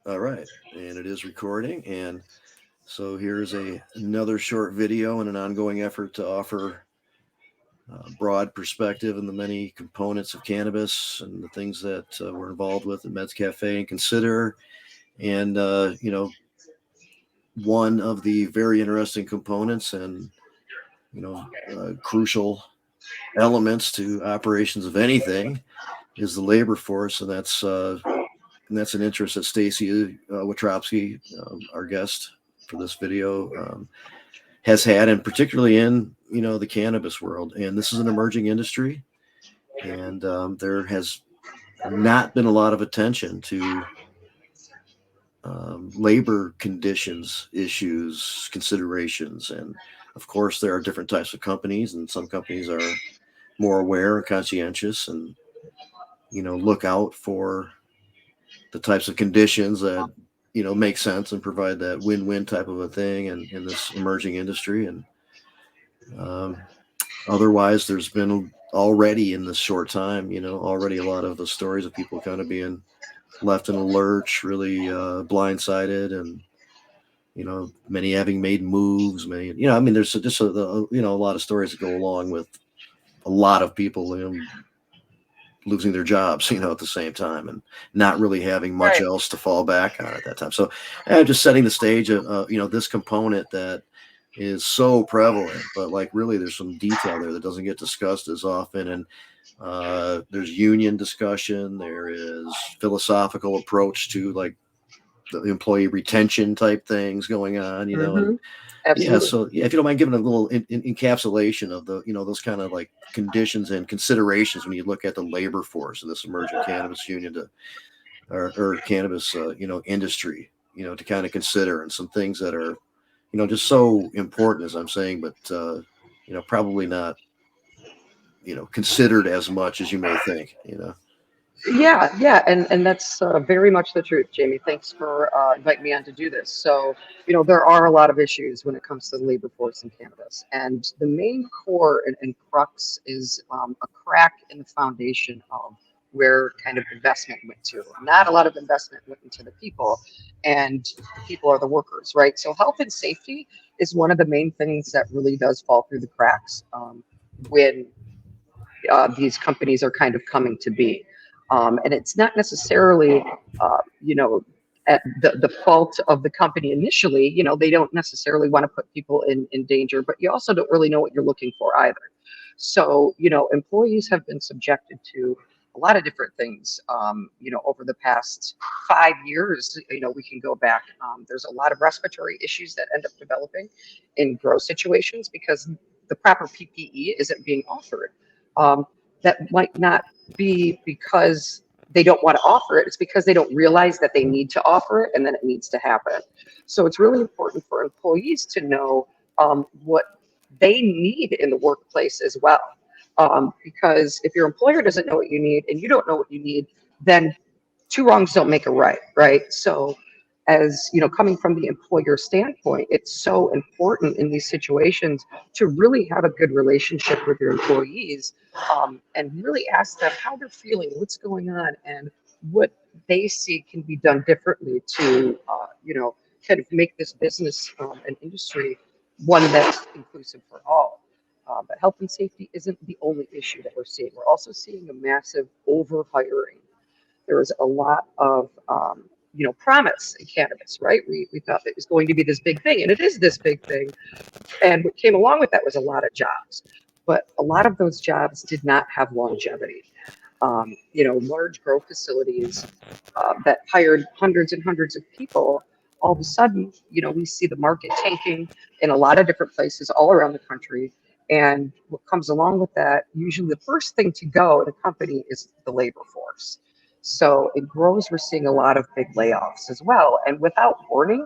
All right, and it is recording. And so here's another short video in an ongoing effort to offer broad perspective and the many components of cannabis and the things that we're involved with at Meds Cafe and consider. And one of the very interesting components and crucial elements to operations of anything is the labor force, and that's an interest that Stacey Watrobski, our guest for this video, has had, and particularly in the cannabis world. And this is an emerging industry, and there has not been a lot of attention to labor conditions, issues, considerations, and of course there are different types of companies, and some companies are more aware and conscientious, and look out for the types of conditions that make sense and provide that win-win type of a thing in this emerging industry. And um, otherwise there's been already in this short time already a lot of the stories of people kind of being left in a lurch, really blindsided, and many having made moves, many I mean there's just a lot of stories that go along with a lot of people losing their jobs, at the same time, and not really having much Right. else to fall back on at that time. So, just setting the stage of, this component that is so prevalent, but like really, there's some detail there that doesn't get discussed as often. And there's union discussion. There is philosophical approach to like the employee retention type things going on, and yeah, Absolutely. so yeah, if you don't mind giving a little encapsulation of the, those kind of like conditions and considerations when you look at the labor force in this emerging cannabis union or cannabis, industry, to kind of consider, and some things that are, just so important as I'm saying, but probably not, considered as much as you may think. Yeah, and that's very much the truth, Jamie. Thanks for inviting me on to do this. So, there are a lot of issues when it comes to the labor force in cannabis, and the main core and crux is a crack in the foundation of where kind of investment went to. Not a lot of investment went into the people, and the people are the workers, right? So, health and safety is one of the main things that really does fall through the cracks when these companies are kind of coming to be. And it's not necessarily, you know, at the fault of the company initially. They don't necessarily want to put people in danger, but you also don't really know what you're looking for either. So, employees have been subjected to a lot of different things, over the past 5 years. We can go back. There's a lot of respiratory issues that end up developing in grow situations because the proper PPE isn't being offered. Um, that might not be because they don't want to offer it. It's because they don't realize that they need to offer it and then it needs to happen. So it's really important for employees to know what they need in the workplace as well. Because if your employer doesn't know what you need and you don't know what you need, then two wrongs don't make a right, right? So, as coming from the employer standpoint, it's so important in these situations to really have a good relationship with your employees, and really ask them how they're feeling, what's going on, and what they see can be done differently to, kind of make this business and industry one that's inclusive for all. But health and safety isn't the only issue that we're seeing. We're also seeing a massive overhiring. There was a lot of promise in cannabis, right? We thought it was going to be this big thing, and it is this big thing. And what came along with that was a lot of jobs, but a lot of those jobs did not have longevity. Large grow facilities that hired hundreds and hundreds of people. All of a sudden, we see the market tanking in a lot of different places all around the country. And what comes along with that, usually the first thing to go in a company is the labor force. So it grows, we're seeing a lot of big layoffs as well. And without warning,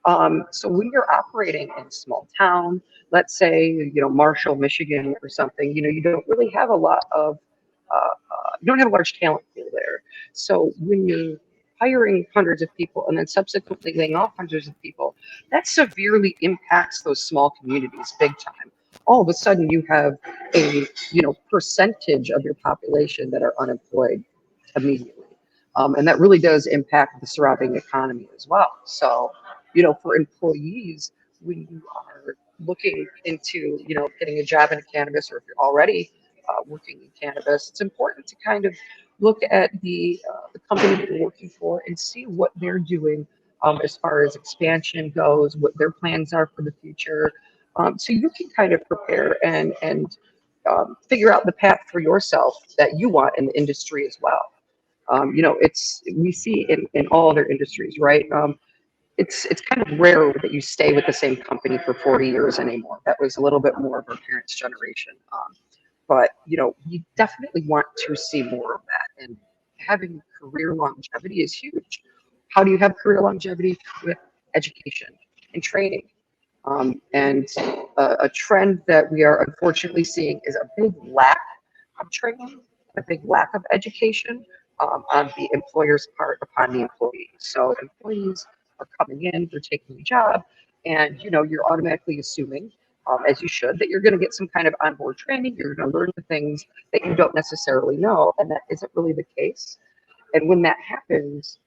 so when you're operating in a small town, let's say, Marshall, Michigan or something, you don't really have a lot of, you don't have a large talent pool there. So when you're hiring hundreds of people and then subsequently laying off hundreds of people, that severely impacts those small communities big time. All of a sudden you have a, percentage of your population that are unemployed immediately. And that really does impact the surrounding economy as well. So, for employees, when you are looking into, getting a job in cannabis, or if you're already working in cannabis, it's important to kind of look at the company that you're working for and see what they're doing as far as expansion goes, what their plans are for the future, so you can kind of prepare and figure out the path for yourself that you want in the industry as well. It's we see in all other industries, right? It's kind of rare that you stay with the same company for 40 years anymore. That was a little bit more of our parents' generation. But we definitely want to see more of that. And having career longevity is huge. How do you have career longevity? With education and training. And a trend that we are unfortunately seeing is a big lack of training, a big lack of education on the employer's part upon the employees. So employees are coming in, they're taking a job, and you're automatically assuming, as you should, that you're going to get some kind of onboard training. You're going to learn the things that you don't necessarily know, and that isn't really the case. And when that happens,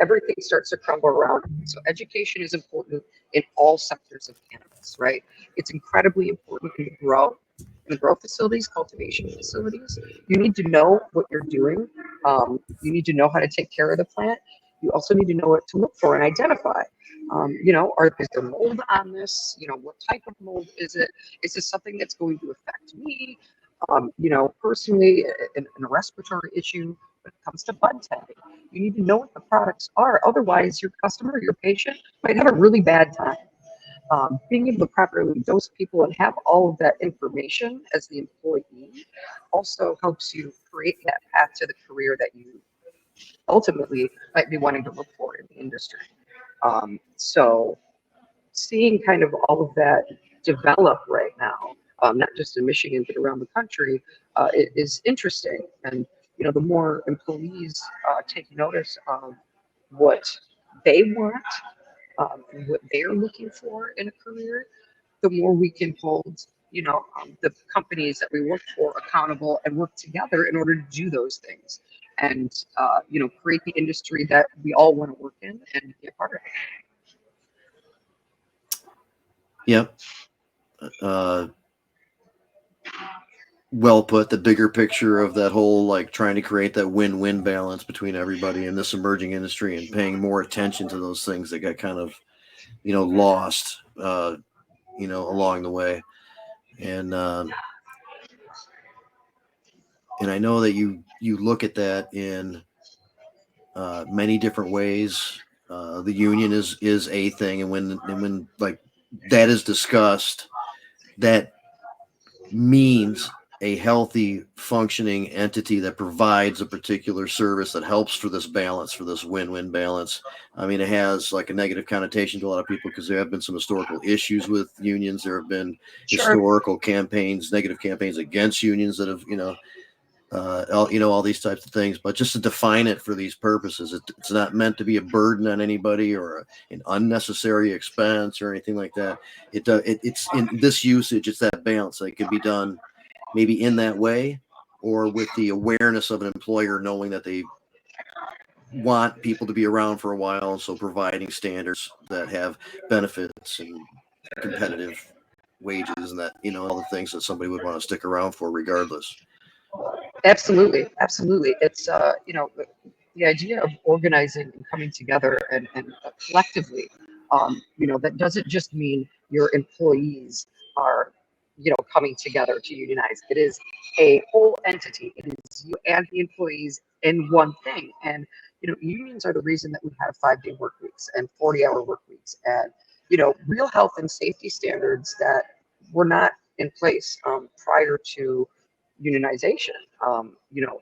everything starts to crumble around. So education is important in all sectors of cannabis, right? It's incredibly important in the grow facilities, cultivation facilities. You need to know what you're doing. You need to know how to take care of the plant. You also need to know what to look for and identify. Is there mold on this? What type of mold is it? Is this something that's going to affect me? Personally, in a respiratory issue, when it comes to bud tending, you need to know what the products are. Otherwise, your customer, your patient might have a really bad time. Being able to properly dose people and have all of that information as the employee also helps you create that path to the career that you ultimately might be wanting to look for in the industry. So seeing kind of all of that develop right now, not just in Michigan, but around the country, is interesting. And, the more employees take notice of what they want, what they're looking for in a career, the more we can hold, the companies that we work for accountable and work together in order to do those things and, create the industry that we all want to work in and be a part of. Yep. Well put. The bigger picture of that whole, like, trying to create that win-win balance between everybody in this emerging industry and paying more attention to those things that got kind of, lost, along the way. And I know that you look at that in many different ways. The union is a thing, and when like that is discussed, that means a healthy, functioning entity that provides a particular service that helps for this balance, for this win-win balance. I mean, it has like a negative connotation to a lot of people because there have been some historical issues with unions. There have been Sure. historical campaigns, negative campaigns against unions that have, all these types of things. But just to define it for these purposes, it's not meant to be a burden on anybody or an unnecessary expense or anything like that. It's in this usage, it's that balance that can be done maybe in that way, or with the awareness of an employer knowing that they want people to be around for a while, and so providing standards that have benefits and competitive wages and that, all the things that somebody would want to stick around for regardless. Absolutely, absolutely. It's the idea of organizing and coming together and collectively. That doesn't just mean your employees are coming together to unionize. It is a whole entity. It is you and the employees in one thing. And unions are the reason that we have 5-day work weeks and 40-hour work weeks and real health and safety standards that were not in place prior to unionization,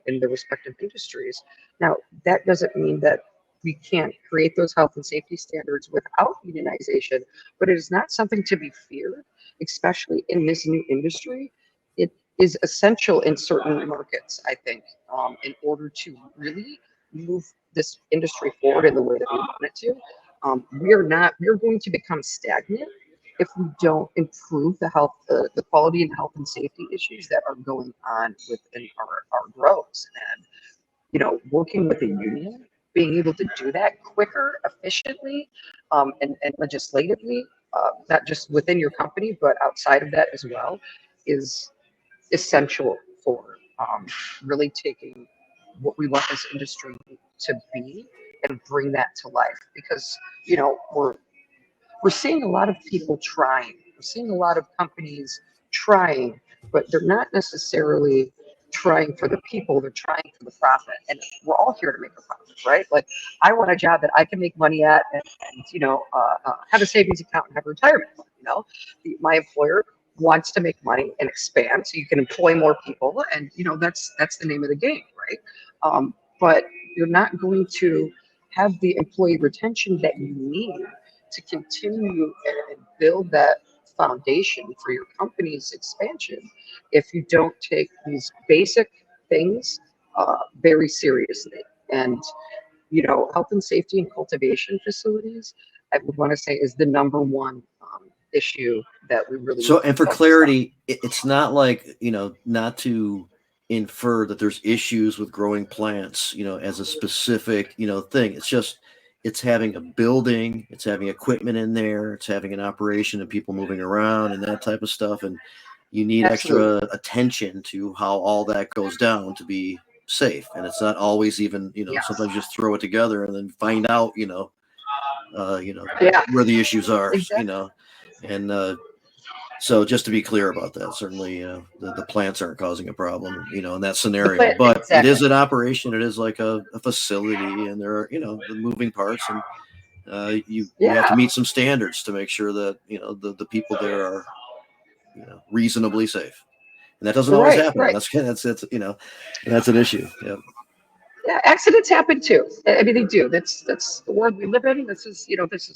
in the respective industries. Now, that doesn't mean that we can't create those health and safety standards without unionization, but it is not something to be feared, especially in this new industry. It is essential in certain markets, I think, in order to really move this industry forward in the way that we want it to. We're going to become stagnant if we don't improve the quality and health and safety issues that are going on within our grows. And working with a union, being able to do that quicker, efficiently, and legislatively, not just within your company, but outside of that as well, is essential for really taking what we want this industry to be and bring that to life. Because we're seeing a lot of people trying. We're seeing a lot of companies trying, but they're not necessarily trying for the people. They're trying for the profit. And we're all here to make a profit, right? Like, I want a job that I can make money at, and have a savings account and have a retirement fund. My employer wants to make money and expand, so you can employ more people, and that's the name of the game, right? But you're not going to have the employee retention that you need to continue and build that foundation for your company's expansion if you don't take these basic things very seriously. And health and safety and cultivation facilities, I would want to say, is the number one issue that we really So, need to and for focus on. clarity, it's not like, not to infer that there's issues with growing plants, as a specific, thing. It's just, it's having a building, it's having equipment in there, it's having an operation and people moving around and that type of stuff. And you need extra Absolutely. attention to how all that goes down to be safe. And it's not always even, Yes. sometimes you just throw it together and then find out, Yeah, where the issues are, exactly. and, so just to be clear about that, certainly the plants aren't causing a problem, in that The scenario. plant, But it exactly. is an operation. It is like a facility, and there are the moving parts, and you have to Yeah. meet some standards to make sure that the people there are reasonably safe, and that doesn't always Right, happen. And right. that's an issue. Yeah. Yeah, accidents happen too. I mean, they do. That's the world we live in. This is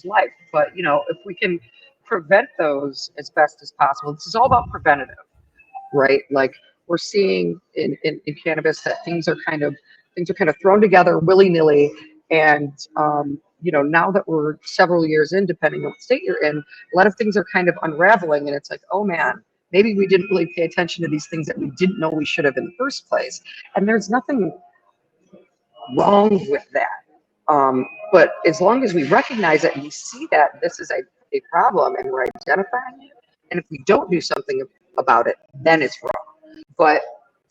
life. But if we can prevent those as best as possible, this is all about preventative, right? Like, we're seeing in cannabis that things are kind of thrown together willy nilly, and now that we're several years in, depending on what state you're in, a lot of things are kind of unraveling, and it's like, oh man, maybe we didn't really pay attention to these things that we didn't know we should have in the first place. And there's nothing wrong with that. But as long as we recognize it and we see that this is a problem and we're identifying it, and if we don't do something about it, then it's wrong. But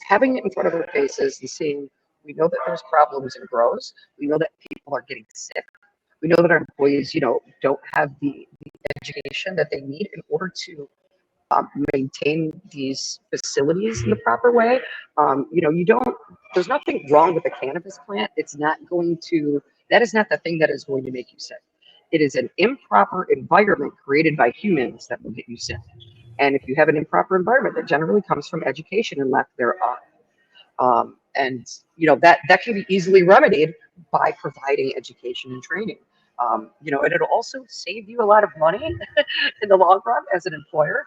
having it in front of our faces and seeing, we know that there's problems and grows, we know that people are getting sick, we know that our employees, don't have the education that they need in order to maintain these facilities in the proper way. You don't, there's nothing wrong with a cannabis plant. It's not going to, that is not the thing that is going to make you sick. It is an improper environment created by humans that will get you sick. And if you have an improper environment, that generally comes from education and lack thereof. And that can be easily remedied by providing education and training. And it'll also save you a lot of money in the long run as an employer.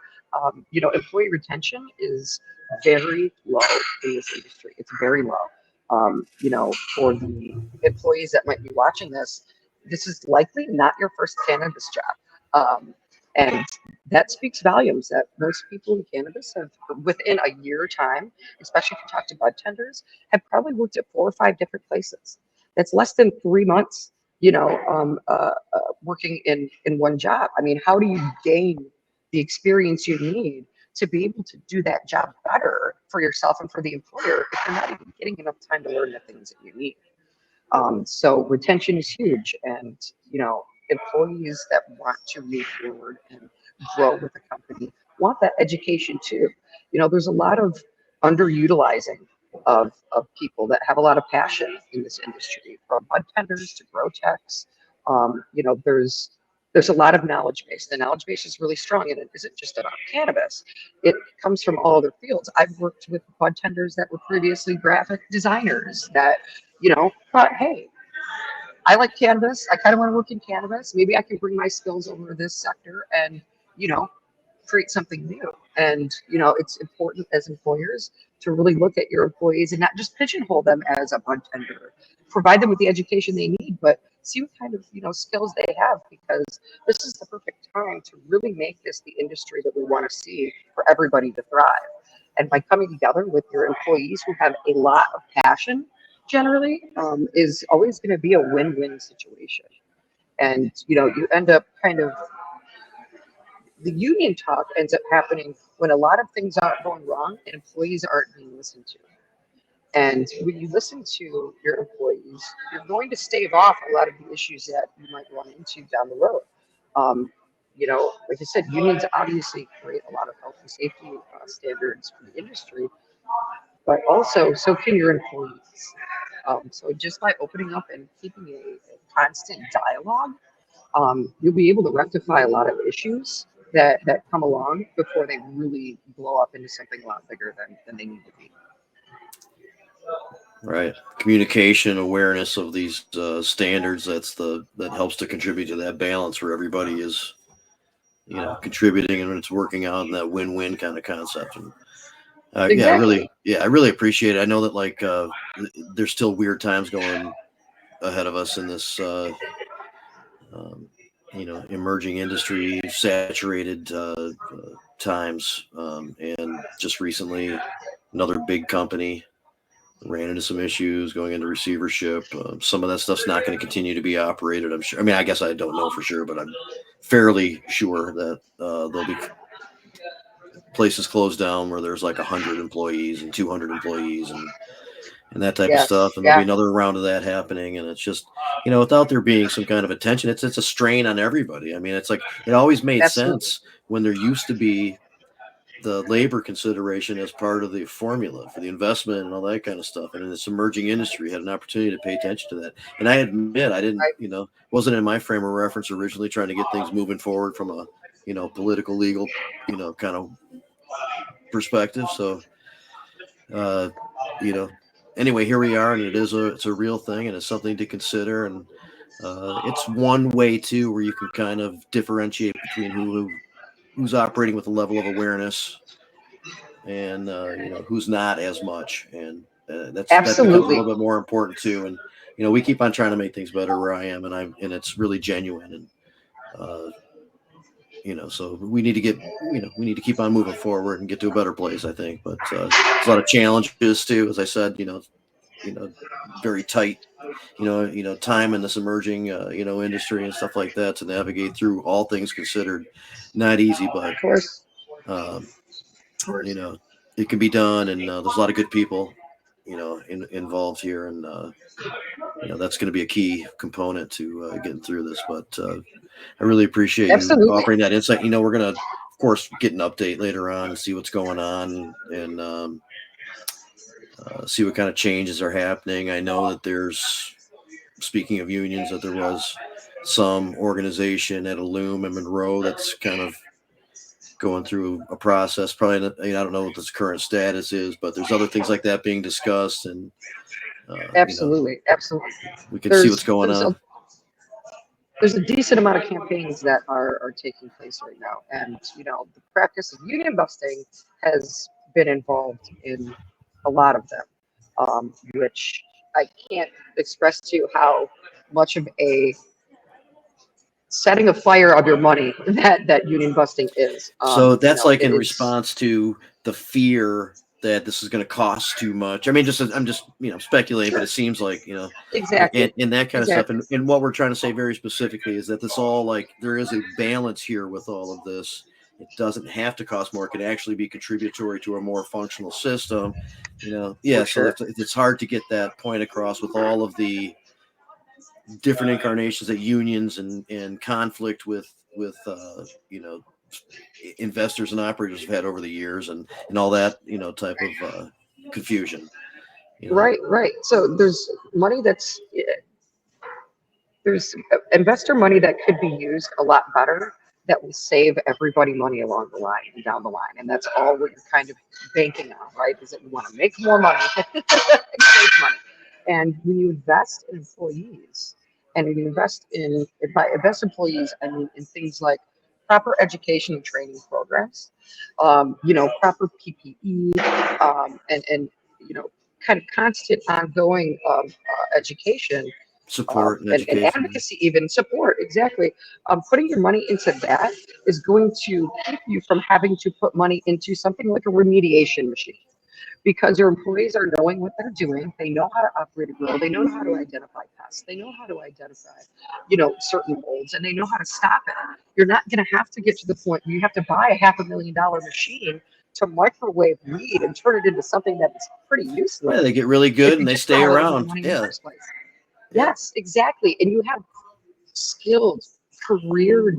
Employee retention is very low in this industry. It's very low. For the employees that might be watching this is likely not your first cannabis job. And that speaks volumes that most people in cannabis have, within a year time, especially if you talk to bud tenders, have probably worked at 4 or 5 different places. That's less than 3 months, working in one job. I mean, how do you gain the experience you need to be able to do that job better for yourself and for the employer if you're not even getting enough time to learn the things that you need? So retention is huge, and employees that want to move forward and grow with the company want that education too. There's a lot of underutilizing of people that have a lot of passion in this industry, from bud tenders to grow techs. There's a lot of knowledge base. The knowledge base is really strong, and it isn't just about cannabis. It comes from all other fields. I've worked with bud tenders that were previously graphic designers that thought, hey, I like cannabis. I kind of want to work in cannabis. Maybe I can bring my skills over to this sector and, you know, create something new. And, it's important as employers to really look at your employees and not just pigeonhole them as a bud tender. Provide them with the education they need, but see what kind of, skills they have, because this is the perfect time to really make this the industry that we want to see for everybody to thrive. And by coming together with your employees who have a lot of passion generally is always going to be a win-win situation. And, you end up kind of, the union talk ends up happening when a lot of things aren't going wrong and employees aren't being listened to. And when you listen to your employees, you're going to stave off a lot of the issues that you might run into down the road. Um, like I said, unions obviously create a lot of health and safety standards for the industry, but also so can your employees. So just by opening up and keeping a constant dialogue, you'll be able to rectify a lot of issues that come along before they really blow up into something a lot bigger than they need to be. Right. Communication, awareness of these standards, that helps to contribute to that balance where everybody is, contributing and it's working out in that win-win kind of concept. And Exactly. I really appreciate it. I know that like there's still weird times going ahead of us in this um, emerging industry, saturated times, and just recently another big company ran into some issues going into receivership. Some of that stuff's not going to continue to be operated, I'm sure. I mean, I guess I don't know for sure, but I'm fairly sure that there'll be places closed down where there's like 100 employees and 200 employees and that type of Yes. stuff. And there'll be Yeah. another round of that happening. And it's just, without there being some kind of attention, it's a strain on everybody. I mean, it's like, it always made Absolutely. sense when there used to be the labor consideration as part of the formula for the investment and all that kind of stuff. And in this emerging industry, had an opportunity to pay attention to that. And I admit, I didn't, Right. wasn't in my frame of reference originally trying to get things moving forward from a, political, legal, kind of perspective. So, uh, you know, anyway, here we are, and it's a real thing, and it's something to consider. And it's one way too where you can kind of differentiate between who's operating with a level of awareness and who's not as much, and that becomes a Absolutely. little bit more important too. And we keep on trying to make things better where I am, and it's really genuine. And uh, so we need to keep on moving forward and get to a better place, I think. But there's a lot of challenges too, as I said. Very tight. Time in this emerging industry and stuff like that to navigate through, all things considered, not easy, but Of course. um, Of course. it can be done, and there's a lot of good people, involved here, and that's going to be a key component to getting through this. But I really appreciate you Absolutely. offering that insight. We're gonna, of course, get an update later on and see what's going on, and see what kind of changes are happening. I know that speaking of unions, that there was some organization at Loom and Monroe that's kind of going through a process. Probably, I don't know what this current status is, but there's other things like that being discussed, and Absolutely. Absolutely. we can see what's There's going there's on. a there's a decent amount of campaigns that are taking place right now, and the practice of union busting has been involved in a lot of them, which I can't express to you how much of a setting a fire of your money that union busting is. So that's like It in is response to the fear that this is going to cost too much. I mean, I'm just speculating, but sure, it seems like exactly, and that kind of stuff. exactly, And what we're trying to say very specifically is that this all, like, there is a balance here with all of this. It doesn't have to cost more. It can actually be contributory to a more functional system. Yeah. for So sure. it's hard to get that point across with all of the different incarnations that unions and conflict with investors and operators have had over the years, and all that type of confusion. Right, right. So there's investor money that could be used a lot better, that will save everybody money along the line and down the line. And that's all what you're kind of banking on, right? Is that we want to make more money and save money. And when you invest in employees, and when you invest by invest employees, I mean in things like proper education and training programs, proper PPE, and kind of constant ongoing education, Support and and education. advocacy, even support, exactly. Putting your money into that is going to keep you from having to put money into something like a remediation machine. because your employees are knowing what they're doing. They know how to operate a grow. They know how to identify pests. They know how to identify, certain molds, and they know how to stop it. You're not going to have to get to the point where you have to buy a $500,000 machine to microwave weed and turn it into something that is pretty useless. Yeah, they get really good and they stay around. Yeah. Yes, exactly. And you have skilled, career,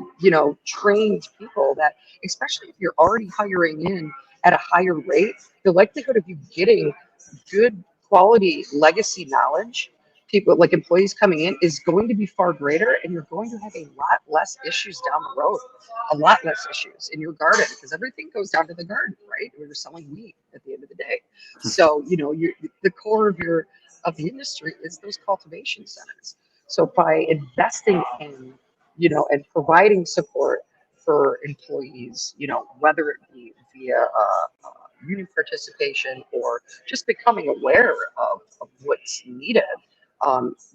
trained people that, especially if you're already hiring in at a higher rate, the likelihood of you getting good quality legacy knowledge, people like employees coming in, is going to be far greater, and you're going to have a lot less issues down the road, a lot less issues in your garden, because everything goes down to the garden, right? We're selling weed at the end of the day. So, the core of the industry is those cultivation centers. So by investing in, and providing support for employees, whether it be via union participation or just becoming aware of what's needed,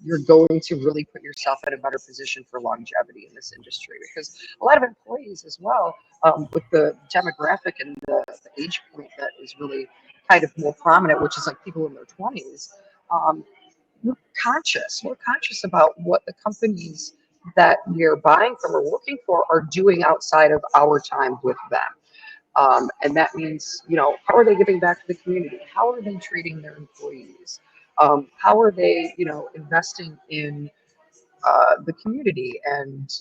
you're going to really put yourself in a better position for longevity in this industry. Because a lot of employees as well, with the demographic and the age point that is really kind of more prominent, which is like people in their 20s, we're conscious about what the companies that we're buying from or working for are doing outside of our time with them. And that means, how are they giving back to the community? How are they treating their employees? How are they, investing in the community and,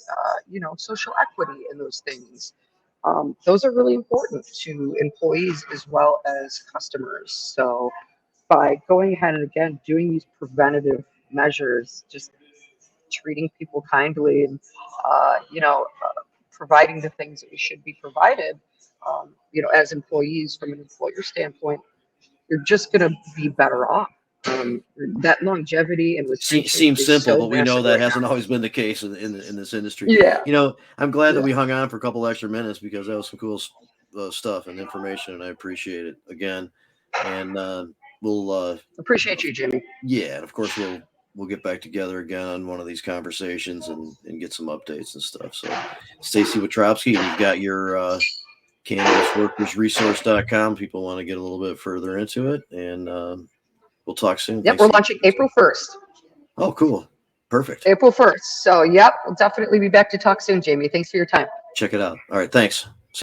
social equity and those things? Those are really important to employees as well as customers. So by going ahead and again doing these preventative measures, just treating people kindly and providing the things that we should be provided, as employees from an employer standpoint, you're just going to be better off. That longevity and retention Seems is simple, so but we know massive that right hasn't now. always been the case in this industry. Yeah, I'm glad that yeah. we hung on for a couple extra minutes because that was some cool stuff and information, and I appreciate it again. And we'll Appreciate you, Jimmy. yeah, and of course we'll get back together again on one of these conversations and get some updates and stuff. So, Stacey Watrobski, and you've got your cannabisworkersresource.com. People want to get a little bit further into it, and we'll talk soon. Yep, Thanks we're again. launching April 1st. Oh, cool. Perfect. April 1st. So, yep, we'll definitely be back to talk soon, Jamie. Thanks for your time. Check it out. All right. Thanks.